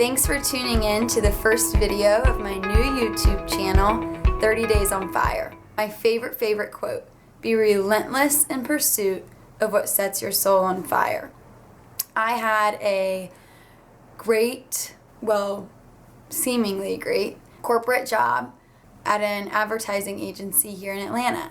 Thanks for tuning in to the first video of my new YouTube channel, 30 Days on Fire. My favorite quote, be relentless in pursuit of what sets your soul on fire. I had a great, well, seemingly great corporate job at an advertising agency here in Atlanta.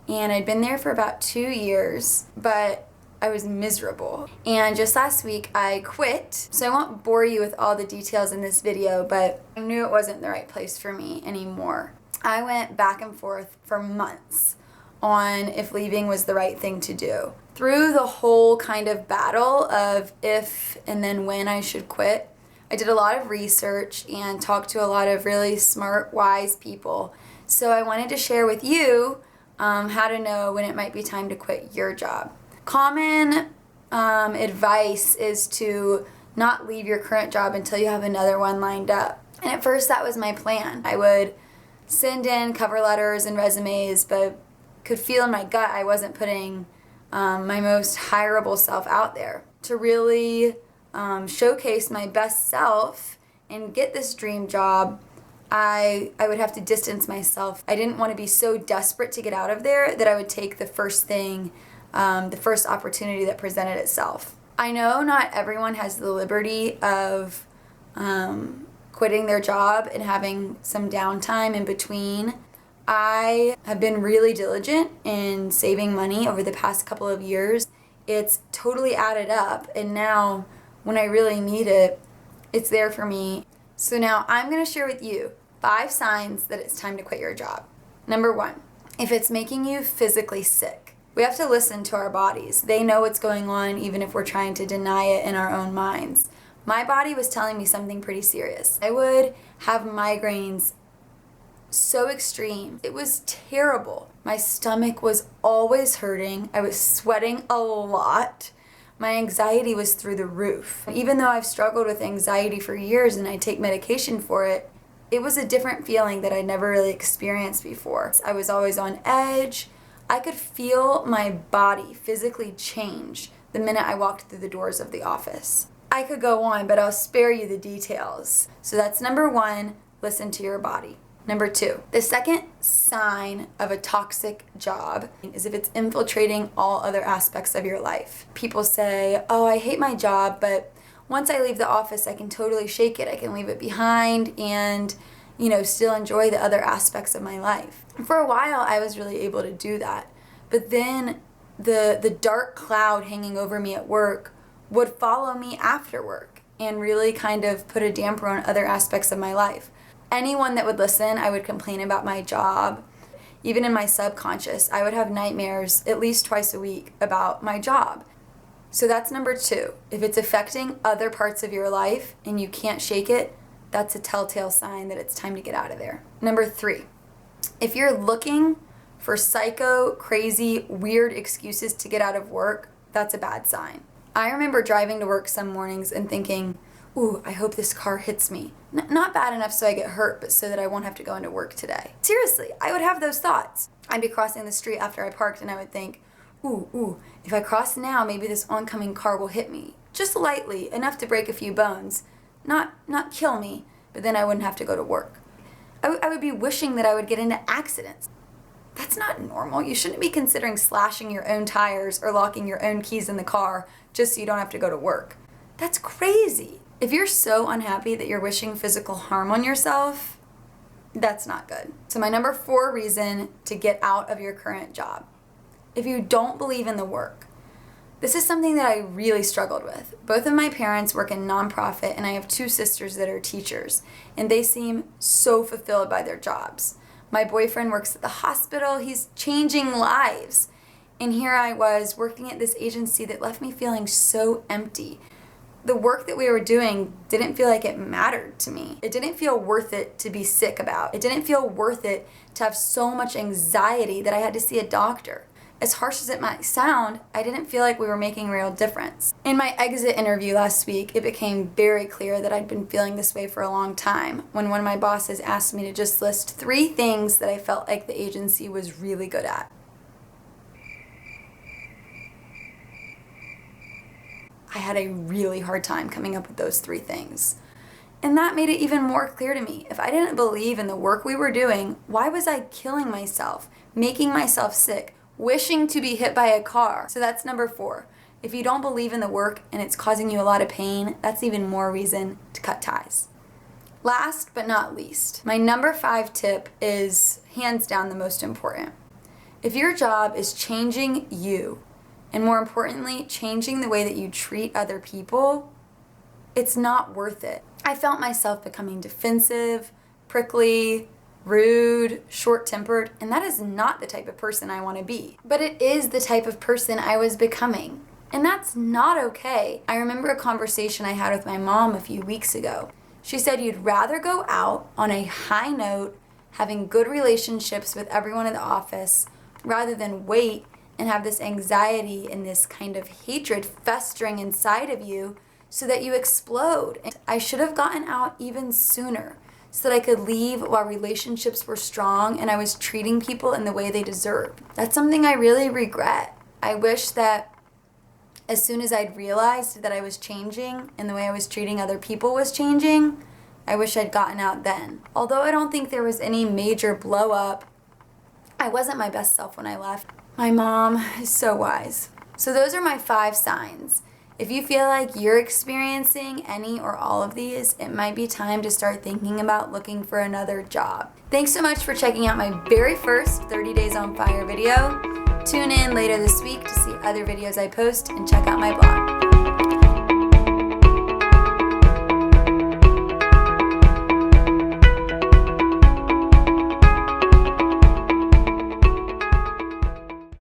And I'd been there for about 2 years, but I was miserable. And just last week I quit, so I won't bore you with all the details in this video, but I knew it wasn't the right place for me anymore. I went back and forth for months on if leaving was the right thing to do. Through the whole kind of battle of if and then when I should quit, I did a lot of research and talked to a lot of really smart, wise people. So I wanted to share with you how to know when it might be time to quit your job. Common advice is to not leave your current job until you have another one lined up. And at first that was my plan. I would send in cover letters and resumes, but could feel in my gut I wasn't putting my most hireable self out there. To really showcase my best self and get this dream job, I would have to distance myself. I didn't want to be so desperate to get out of there that I would take the first thing, the first opportunity that presented itself. I know not everyone has the liberty of quitting their job and having some downtime in between. I have been really diligent in saving money over the past couple of years. It's totally added up, and now when I really need it, it's there for me. So now I'm going to share with you 5 signs that it's time to quit your job. Number 1, if it's making you physically sick. We have to listen to our bodies. They know what's going on even if we're trying to deny it in our own minds. My body was telling me something pretty serious. I would have migraines so extreme. It was terrible. My stomach was always hurting. I was sweating a lot. My anxiety was through the roof. Even though I've struggled with anxiety for years and I take medication for it, it was a different feeling that I'd never really experienced before. I was always on edge. I could feel my body physically change the minute I walked through the doors of the office. I could go on, but I'll spare you the details. So that's number 1, listen to your body. Number 2, the second sign of a toxic job is if it's infiltrating all other aspects of your life. People say, oh, I hate my job, but once I leave the office, I can totally shake it. I can leave it behind and, still enjoy the other aspects of my life. For a while, I was really able to do that. But then the dark cloud hanging over me at work would follow me after work and really kind of put a damper on other aspects of my life. Anyone that would listen, I would complain about my job. Even in my subconscious, I would have nightmares at least twice a week about my job. So that's number 2. If it's affecting other parts of your life and you can't shake it, that's a telltale sign that it's time to get out of there. Number 3, if you're looking for psycho, crazy, weird excuses to get out of work, that's a bad sign. I remember driving to work some mornings and thinking, ooh, I hope this car hits me. Not bad enough so I get hurt, but so that I won't have to go into work today. Seriously, I would have those thoughts. I'd be crossing the street after I parked and I would think, ooh, if I cross now, maybe this oncoming car will hit me. Just lightly, enough to break a few bones. Not kill me, but then I wouldn't have to go to work. I would be wishing that I would get into accidents. That's not normal. You shouldn't be considering slashing your own tires or locking your own keys in the car just so you don't have to go to work. That's crazy. If you're so unhappy that you're wishing physical harm on yourself, that's not good. So my number 4 reason to get out of your current job. If you don't believe in the work. This is something that I really struggled with. Both of my parents work in nonprofit and I have 2 sisters that are teachers, and they seem so fulfilled by their jobs. My boyfriend works at the hospital. He's changing lives. And here I was working at this agency that left me feeling so empty. The work that we were doing didn't feel like it mattered to me. It didn't feel worth it to be sick about. It didn't feel worth it to have so much anxiety that I had to see a doctor. As harsh as it might sound, I didn't feel like we were making a real difference. In my exit interview last week, it became very clear that I'd been feeling this way for a long time when one of my bosses asked me to just list 3 things that I felt like the agency was really good at. I had a really hard time coming up with those 3 things. And that made it even more clear to me. If I didn't believe in the work we were doing, why was I killing myself, making myself sick, wishing to be hit by a car? So that's number 4. If you don't believe in the work and it's causing you a lot of pain, that's even more reason to cut ties. Last but not least, my number 5 tip is hands down the most important. If your job is changing you, and more importantly, changing the way that you treat other people, it's not worth it. I felt myself becoming defensive, prickly, rude, short-tempered, and that is not the type of person I want to be. But it is the type of person I was becoming, and that's not okay. I remember a conversation I had with my mom a few weeks ago. She said you'd rather go out on a high note, having good relationships with everyone in the office, rather than wait and have this anxiety and this kind of hatred festering inside of you so that you explode. And I should have gotten out even sooner so that I could leave while relationships were strong and I was treating people in the way they deserved. That's something I really regret. I wish that as soon as I'd realized that I was changing and the way I was treating other people was changing, I wish I'd gotten out then. Although I don't think there was any major blow up, I wasn't my best self when I left. My mom is so wise. So those are my 5 signs. If you feel like you're experiencing any or all of these, it might be time to start thinking about looking for another job. Thanks so much for checking out my very first 30 Days on Fire video. Tune in later this week to see other videos I post and check out my blog.